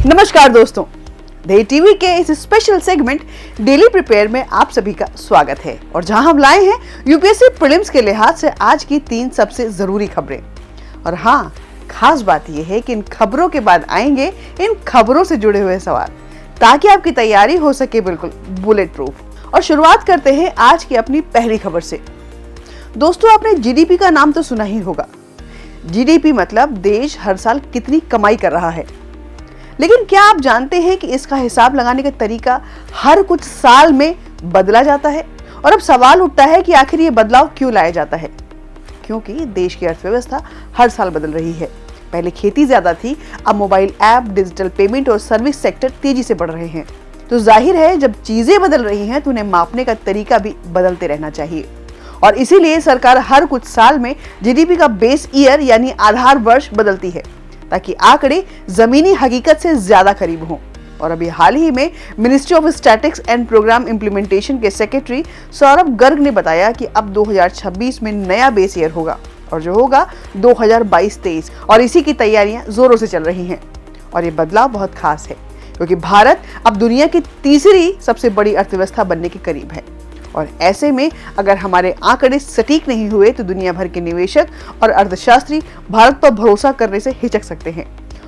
नमस्कार दोस्तों, दे टीवी के इस स्पेशल सेगमेंट डेली प्रिपेयर में आप सभी का स्वागत है। और जहां हम लाए हैं यूपीएससी प्रीलिम्स के लिहाज से आज की 3 सबसे जरूरी खबरें। और हाँ, खास बात यह है कि इन खबरों के बाद आएंगे इन खबरों से जुड़े हुए सवाल, ताकि आपकी तैयारी हो सके बिल्कुल बुलेट प्रूफ। और शुरुआत करते हैं आज की अपनी पहली खबर से। दोस्तों, आपने जीडीपी का नाम तो सुना ही होगा। जीडीपी मतलब देश हर साल कितनी कमाई कर रहा है। लेकिन क्या आप जानते हैं कि इसका हिसाब लगाने का तरीका हर कुछ साल में बदला जाता है? और अब सवाल उठता है कि आखिर ये बदलाव क्यों लाया जाता है? क्योंकि देश की अर्थव्यवस्था हर साल बदल रही है। पहले खेती ज्यादा थी, अब मोबाइल ऐप, डिजिटल पेमेंट और सर्विस सेक्टर तेजी से बढ़ रहे हैं। तो जाहिर है, जब चीजें बदल रही हैं तो उन्हें मापने का तरीका भी बदलते रहना चाहिए। और इसीलिए सरकार हर कुछ साल में जीडीपी का बेस ईयर यानी आधार वर्ष बदलती है, ताकि आंकड़े जमीनी हकीकत से ज्यादा करीब हों। और अभी हाल ही में ministry of statistics and programme implementation के सेक्रेटरी सौरभ गर्ग ने बताया कि अब 2026 में नया बेस ईयर होगा, और जो होगा 2022-23, और इसी की तैयारियां जोरों से चल रही हैं। और ये बदलाव बहुत खास है, क्योंकि भारत अब दुनिया की तीसरी सबसे बड़ी अर्थव्यवस्था बनने के करीब है। और ऐसे में अगर हमारे आंकड़े सटीक नहीं हुए तो दुनिया भर के निवेशक और अर्थशास्त्री भारत पर भरोसा करने से हिचक सकते हैं।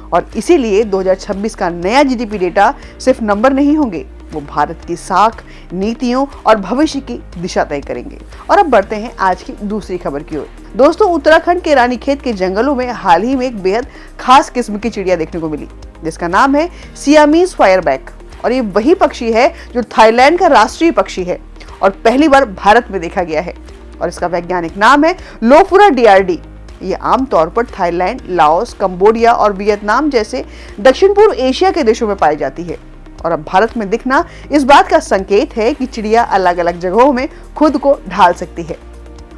और इसीलिए 2026 का नया जीडीपी डेटा सिर्फ नंबर नहीं होंगे, वो भारत की साख, नीतियों और भविष्य की दिशा तय करेंगे। और अब बढ़ते हैं आज की दूसरी खबर की ओर। दोस्तों, उत्तराखंड के रानीखेत के जंगलों में हाल ही में एक बेहद खास किस्म की चिड़िया देखने को मिली, जिसका नाम है सियामीज फायरबैक। और ये वही पक्षी है जो थाईलैंड का राष्ट्रीय पक्षी है और पहली बार भारत में देखा गया है। और इसका वैज्ञानिक नाम है लोफुरा डियार्डी। ये आमतौर पर थाईलैंड, लाओस, कंबोडिया और वियतनाम जैसे दक्षिण पूर्व एशिया के देशों में पाई जाती है। और अब भारत में दिखना इस बात का संकेत है कि चिड़िया अलग अलग जगहों में खुद को ढाल सकती है।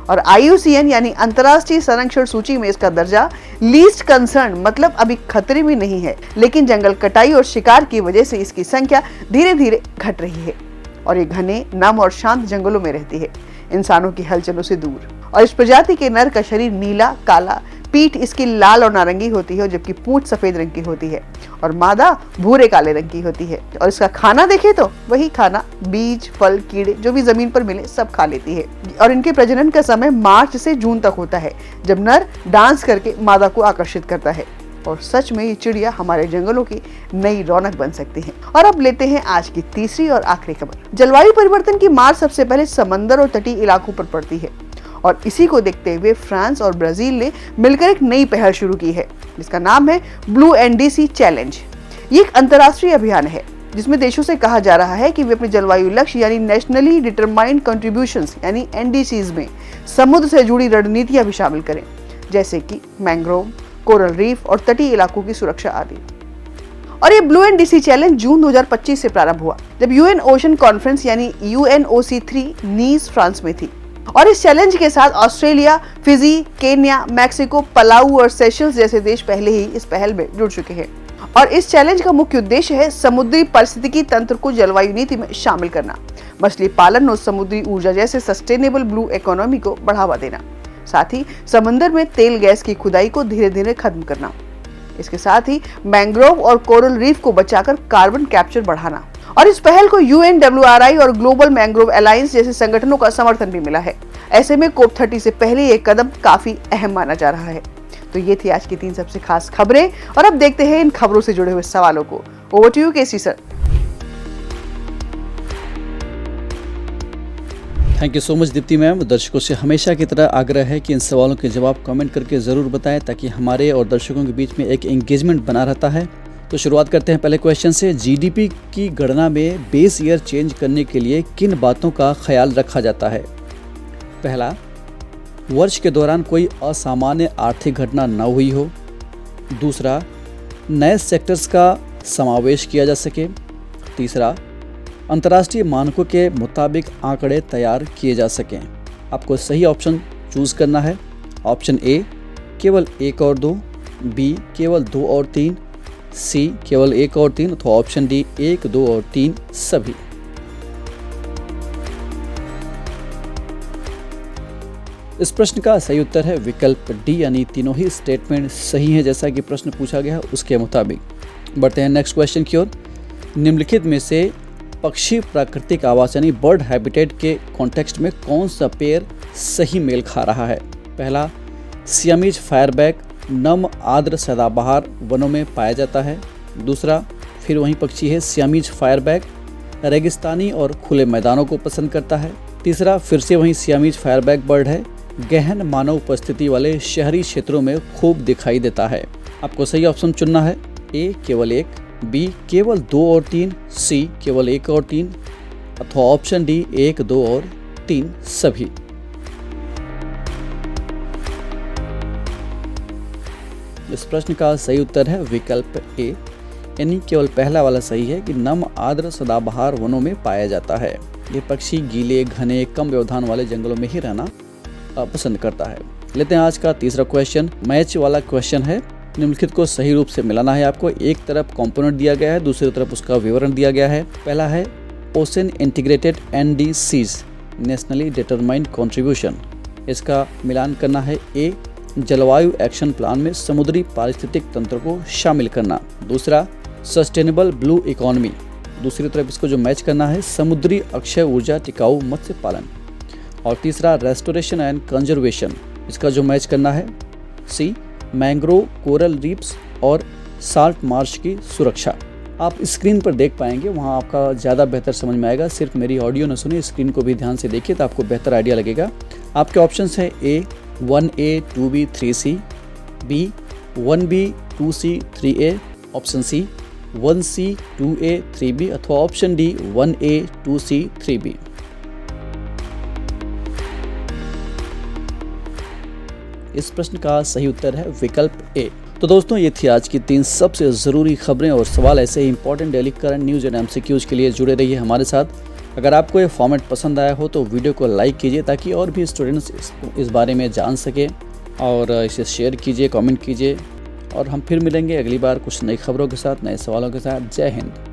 और IUCN यानी अंतर्राष्ट्रीय संरक्षण सूची में इसका दर्जा लीस्ट कंसर्न मतलब अभी खतरे में नहीं है, लेकिन जंगल कटाई और शिकार की वजह से इसकी संख्या धीरे धीरे घट रही है। और ये घने, नम और शांत जंगलों में रहती है, इंसानों की हलचलों से दूर। और इस प्रजाति के नर का शरीर नीला, काला, पीठ इसकी लाल और नारंगी होती है, जबकि पूंछ सफेद रंग की होती है, और मादा भूरे काले रंग की होती है। और इसका खाना देखें तो वही खाना, बीज, फल, कीड़े जो भी जमीन पर मिले सब खा लेती है। और इनके प्रजनन का समय मार्च से जून तक होता है, जब नर डांस करके मादा को आकर्षित करता है। और सच में ये चिड़िया हमारे जंगलों की नई रौनक बन सकती है। और अब लेते हैं आज की तीसरी और आखिरी खबर। जलवायु परिवर्तन की मार सबसे पहले समंदर और तटीय इलाकों पर पड़ती है, और इसी को देखते हुए फ्रांस और ब्राजील ने मिलकर एक नई पहल शुरू की है, जिसका नाम है ब्लू एनडीसी चैलेंज। ये एक अंतर्राष्ट्रीय अभियान है जिसमें देशों से कहा जा रहा है कि वे अपने जलवायु लक्ष्य यानी नेशनली डिटरमाइंड कंट्रीब्यूशंस यानी NDCs में समुद्र से जुड़ी रणनीतियां भी शामिल करें, जैसे कि मैंग्रोव, कोरल रीफ और तटीय इलाकों की सुरक्षा आदि। और ये ब्लू एनडीसी चैलेंज जून 2025 से प्रारंभ हुआ, जब UN ओशन कॉन्फ्रेंस यानी UNOC3 नीस फ्रांस में थी। और इस चैलेंज के साथ Australia, Fiji, Kenya, Mexico, Palau और सेशल्स जैसे देश पहले ही इस पहल में जुड़ चुके हैं। और इस चैलेंज का मुख्य उद्देश्य है समुद्री पारिस्थितिकी तंत्र को जलवायु नीति में शामिल करना, मछली पालन और समुद्री ऊर्जा जैसे सस्टेनेबल ब्लू इकोनॉमी को बढ़ावा देना, साथ ही समंदर में तेल गैस की खुदाई को धीरे धीरे खत्म करना। इसके साथ ही मैंग्रोव और कोरल रीफ को बचाकर कार्बन कैप्चर बढ़ाना। और इस पहल को UNWRI और ग्लोबल मैंग्रोव अलायंस जैसे संगठनों का समर्थन भी मिला है। ऐसे में COP30 से पहले ये कदम काफी अहम माना जा रहा है। तो ये थी आज की 3 सबसे खास खबरें। और अब देखते हैं इन खबरों से जुड़े हुए सवालों को। Over to you KC sir. Thank you so much Deepti ma'am. दर्शकों से हमेशा की तरह आग्रह है कि इन सवालों के जवाब कमेंट करके ज़रूर बताएं, ताकि हमारे और दर्शकों के बीच में एक एंगेजमेंट बना रहता है। तो शुरुआत करते हैं पहले क्वेश्चन से। जीडीपी की गणना में बेस ईयर चेंज करने के लिए किन बातों का ख्याल रखा जाता है? पहला, वर्ष के दौरान कोई असामान्य आर्थिक घटना न हुई हो। दूसरा, नए सेक्टर्स का समावेश किया जा सके। तीसरा, अंतर्राष्ट्रीय मानकों के मुताबिक आंकड़े तैयार किए जा सकें। आपको सही ऑप्शन चूज़ करना है। ऑप्शन ए केवल 1 और 2, बी केवल 2 और 3, सी केवल 1 और 3, अथवा ऑप्शन डी 1, 2 और 3 सभी। इस प्रश्न का सही उत्तर है विकल्प डी, यानी तीनों ही स्टेटमेंट सही है जैसा कि प्रश्न पूछा गया है उसके मुताबिक। बढ़ते हैं नेक्स्ट क्वेश्चन की ओर। निम्नलिखित में से पक्षी प्राकृतिक आवास यानी बर्ड हैबिटेट के कॉन्टेक्स्ट में कौन सा पेड़ सही मेल खा रहा है? पहला, सियामीज फायरबैक नम आर्द्र सदाबहार वनों में पाया जाता है। दूसरा, फिर वही पक्षी है सियामीज फायरबैक रेगिस्तानी और खुले मैदानों को पसंद करता है। तीसरा, फिर से वही सियामीज फायरबैक बर्ड है, गहन मानव उपस्थिति वाले शहरी क्षेत्रों में खूब दिखाई देता है। आपको सही ऑप्शन चुनना है। ए केवल 1, बी केवल 2 और 3, सी केवल 1 और 3 अथवा ऑप्शन डी 1, 2 और 3 सभी। इस प्रश्न का सही उत्तर है विकल्प ए, यानी केवल पहला वाला सही है कि नम आर्द्र सदाबहार वनों में पाया जाता है। ये पक्षी गीले घने कम व्यवधान वाले जंगलों में ही रहना पसंद करता है। लेते हैं आज का तीसरा क्वेश्चन। मैच वाला क्वेश्चन है। निम्नलिखित को सही रूप से मिलाना है आपको। एक तरफ कंपोनेंट दिया गया है, दूसरी तरफ उसका विवरण दिया गया है। पहला है ocean integrated NDCs nationally determined contribution. इसका मिलान करना है। ए, जलवायु एक्शन प्लान में समुद्री पारिस्थितिक तंत्र को शामिल करना। दूसरा, सस्टेनेबल ब्लू इकोनॉमी। दूसरी तरफ इसको जो मैच करना है, समुद्री अक्षय ऊर्जा टिकाऊ मत्स्य पालन। और तीसरा, रेस्टोरेशन एंड कंजर्वेशन। इसका जो मैच करना है, सी, मैंग्रोव कोरल रीफ्स और साल्ट मार्श की सुरक्षा। आप स्क्रीन पर देख पाएंगे, वहाँ आपका ज़्यादा बेहतर समझ में आएगा। सिर्फ मेरी ऑडियो न सुनिए, स्क्रीन को भी ध्यान से देखिए तो आपको बेहतर आइडिया लगेगा। आपके ऑप्शंस हैं ए 1A 2B 3C, B 1B 2C 3A, option C 1C 2A 3B अथवा option D 1A 2C 3B। इस प्रश्न का सही उत्तर है विकल्प ए। तो दोस्तों, ये थी आज की 3 सबसे ज़रूरी खबरें और सवाल। ऐसे ही important daily current news and MCQs के लिए जुड़े रहिए हमारे साथ। अगर आपको ये फॉर्मेट पसंद आया हो तो वीडियो को लाइक कीजिए ताकि और भी स्टूडेंट्स इस बारे में जान सकें, और इसे शेयर कीजिए, कमेंट कीजिए। और हम फिर मिलेंगे अगली बार कुछ नई खबरों के साथ, नए सवालों के साथ। जय हिंद।